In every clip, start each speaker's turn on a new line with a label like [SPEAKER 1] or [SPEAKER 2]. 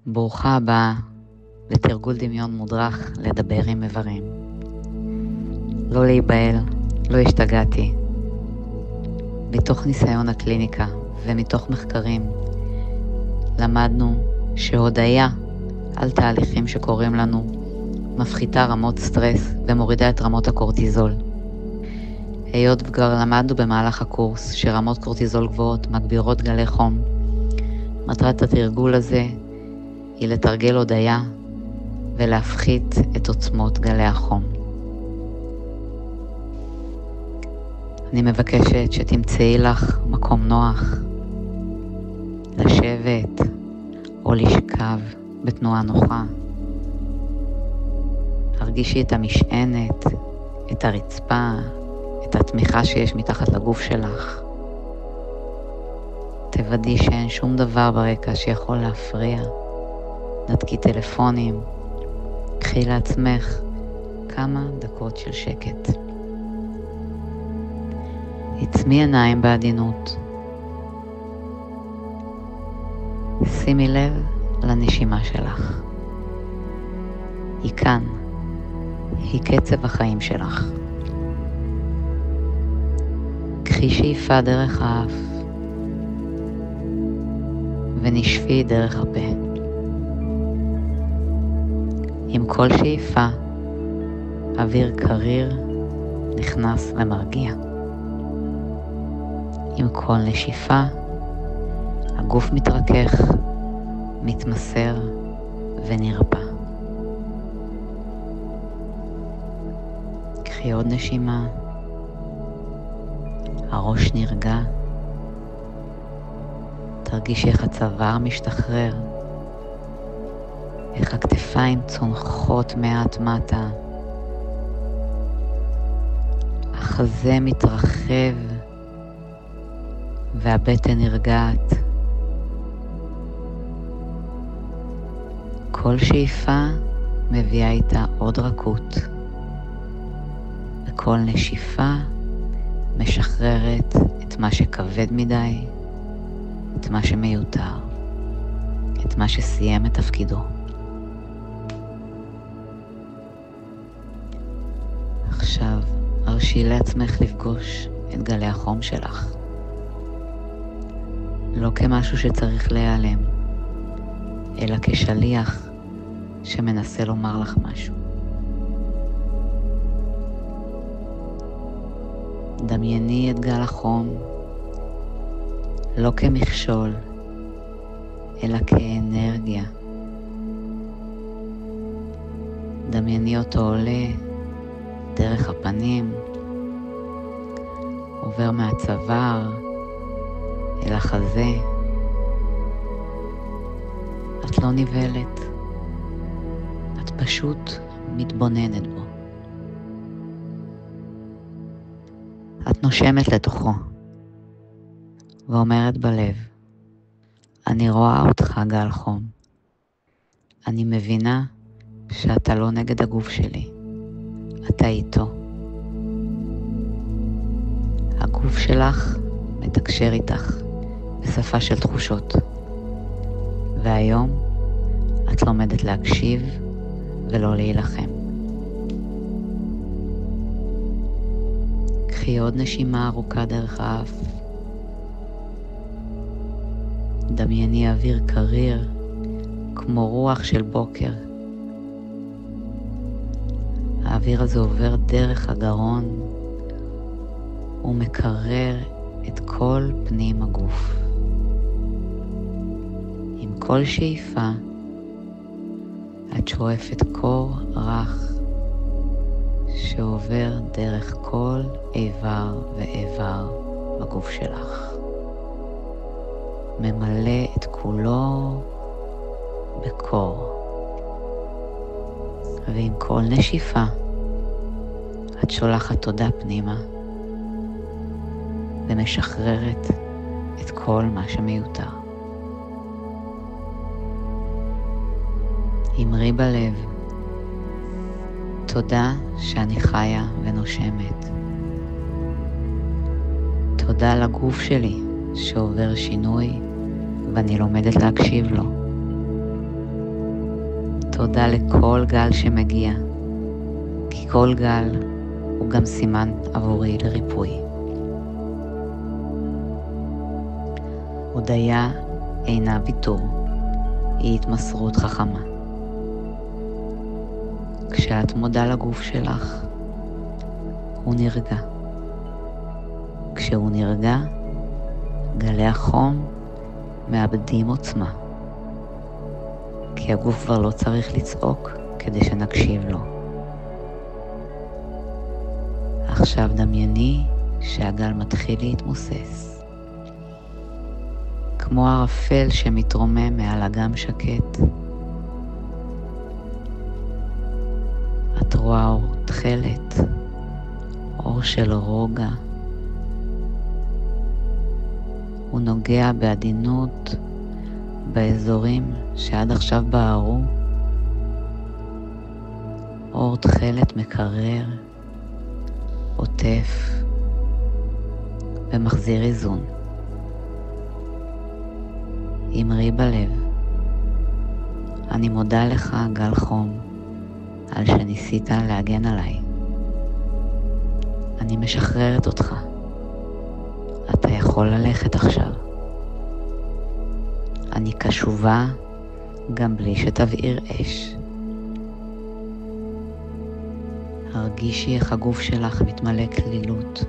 [SPEAKER 1] ברוכה הבאה לתרגול דמיון מודרך לדבר עם איברים. לא להיבהל, לא השתגעתי. מתוך ניסיון הקליניקה ומתוך מחקרים למדנו שהודעה על תהליכים שקורים לנו מפחיתה רמות סטרס ומורידה את רמות הקורטיזול. היות וכבר למדנו במהלך הקורס שרמות קורטיזול גבוהות מגבירות גלי חום, מטרת התרגול הזה היא לתרגל הודעה ולהפחית את עוצמות גלי החום. אני מבקשת שתמצאי לך מקום נוח, לשבת או לשכב בתנועה נוחה. הרגישי את המשענת, את הרצפה, את התמיכה שיש מתחת לגוף שלך. תוודאי שאין שום דבר ברקע שיכול להפריע. נתקי טלפונים, קחי לעצמך כמה דקות של שקט. עצמי עיניים בעדינות. שימי לב לנשימה שלך. היא כאן, היא קצב החיים שלך. קחי שאיפה דרך האף ונשפי דרך הפה. עם כל שאיפה, אוויר קריר נכנס ומרגיע. עם כל נשיפה, הגוף מתרכך, מתמסר ונרפא. קחי עוד נשימה, הראש נרגע, תרגישי איך הצוואר משתחרר, איך הכתפיים צונחות מעט מטה, החזה מתרחב והבטן נרגעת. כל שאיפה מביאה איתה עוד רכות, וכל נשיפה משחררת את מה שכבד מדי, את מה שמיותר, את מה שסיים את תפקידו. עכשיו הרשי לעצמך לפגוש את גלי החום שלך. לא כמשהו שצריך להיעלם, אלא כשליח שמנסה לומר לך משהו. דמייני את גל החום לא כמכשול, אלא כאנרגיה. דמייני אותו עולה דרך הפנים, עובר מהצוואר אל החזה. את לא נבהלת, את פשוט מתבוננת בו. את נושמת לתוכו ואומרת בלב, אני רואה אותך גל חום. אני מבינה שאתה לא נגד הגוף שלי, אתה איתו. הגוף שלך מתקשר איתך בשפה של תחושות, והיום את לומדת להקשיב ולא להילחם. קחי עוד נשימה ארוכה דרך האף. דמייני אוויר קריר כמו רוח של בוקר. האוויר הזה עובר דרך הגרון ומקרר את כל פנים הגוף. עם כל שאיפה את שואפת קור רך שעובר דרך כל איבר ואיבר בגוף שלך. ממלא את כולו בקור. ועם כל נשיפה את שולחת תודה פנימה ומשחררת את כל מה שמיותר. אמרי בלב, תודה שאני חיה ונושמת. תודה לגוף שלי שעובר שינוי ואני לומדת להקשיב לו. תודה לכל גל שמגיע, כי כל גל הוא גם סימן עבורי לריפוי. הודיה אינה ויתור, היא התמסרות חכמה. כשאת מודה לגוף שלך, הוא נרגע. כשהוא נרגע, גלי החום מאבדים עוצמה, כי הגוף כבר לא צריך לצעוק כדי שנקשיב לו. עכשיו דמייני שהגל מתחיל להתמוסס, כמו ערפל שמתרומם מעל אגם שקט. את רואה אור תכלת, אור של רוגע. הוא נוגע בעדינות באזורים שעד עכשיו בערו. אור תכלת מקרר, עוטף ומחזיר איזון. אמרי בלב, אני מודה לך גל חום על שניסית להגן עליי. אני משחררת אותך. אתה יכול ללכת עכשיו. אני קשובה גם בלי שתבעיר אש. הרגישי איך הגוף שלך מתמלא כלילות.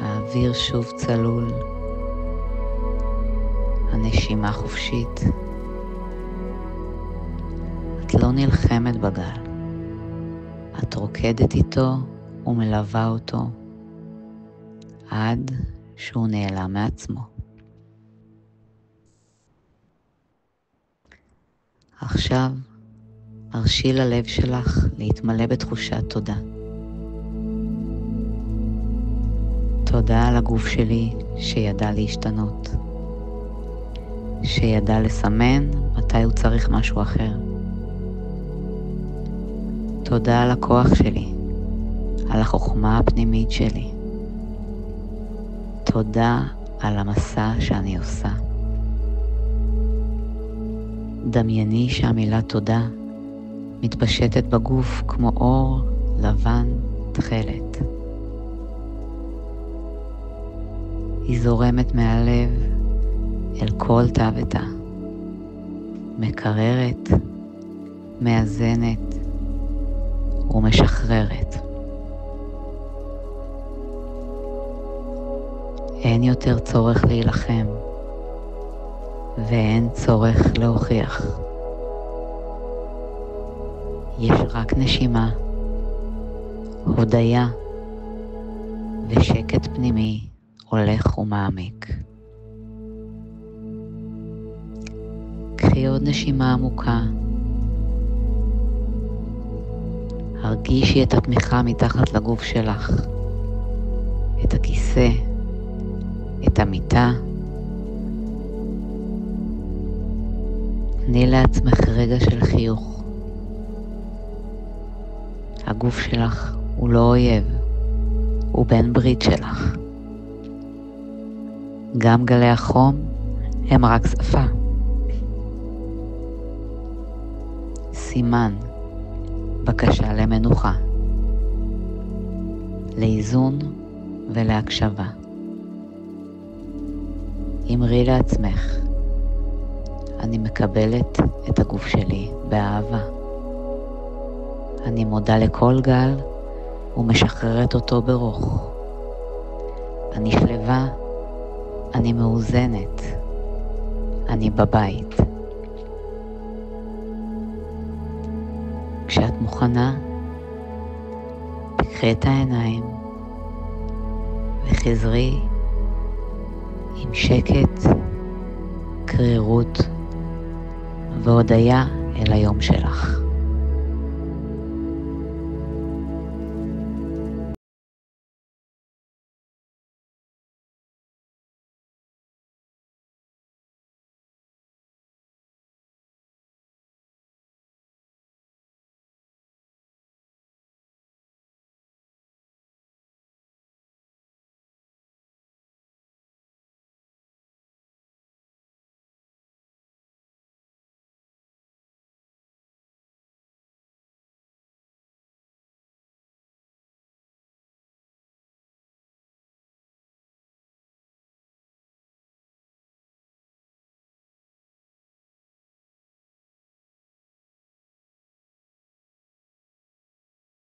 [SPEAKER 1] האוויר שוב צלול. הנשימה חופשית. את לא נלחמת בגל. את רוקדת איתו ומלווה אותו עד שהוא נעלם מעצמו. עכשיו הרשי ללב שלך להתמלא בתחושת תודה. תודה על הגוף שלי שידע להשתנות, שידע לסמן מתי הוא צריך משהו אחר. תודה על הכוח שלי, על החוכמה הפנימית שלי. תודה על המסע שאני עושה. דמייני שהמילה תודה מתפשטת בגוף כמו אור לבן תכלת. היא זורמת מהלב אל כל תא ותא, מקררת, מאזנת ומשחררת. אין יותר צורך להילחם, ואין צורך להוכיח. יש רק נשימה, הודיה ושקט פנימי הולך ומעמיק. קחי עוד נשימה עמוקה. הרגישי את התמיכה מתחת לגוף שלך, את הכיסא, את המיטה. תני לעצמך רגע של חיוך. הגוף שלך הוא לא אויב, הוא בן ברית שלך. גם גלי החום הם רק שפה. סימן, בקשה למנוחה, לאיזון ולהקשבה. אמרי לעצמך, אני מקבלת את הגוף שלי באהבה. אני מודה לכל גל ומשחררת אותו ברוך. אני שלווה, אני מאוזנת, אני בבית. כשאת מוכנה, תקחי את העיניים וחזרי עם שקט, קרירות והודיה אל היום שלך.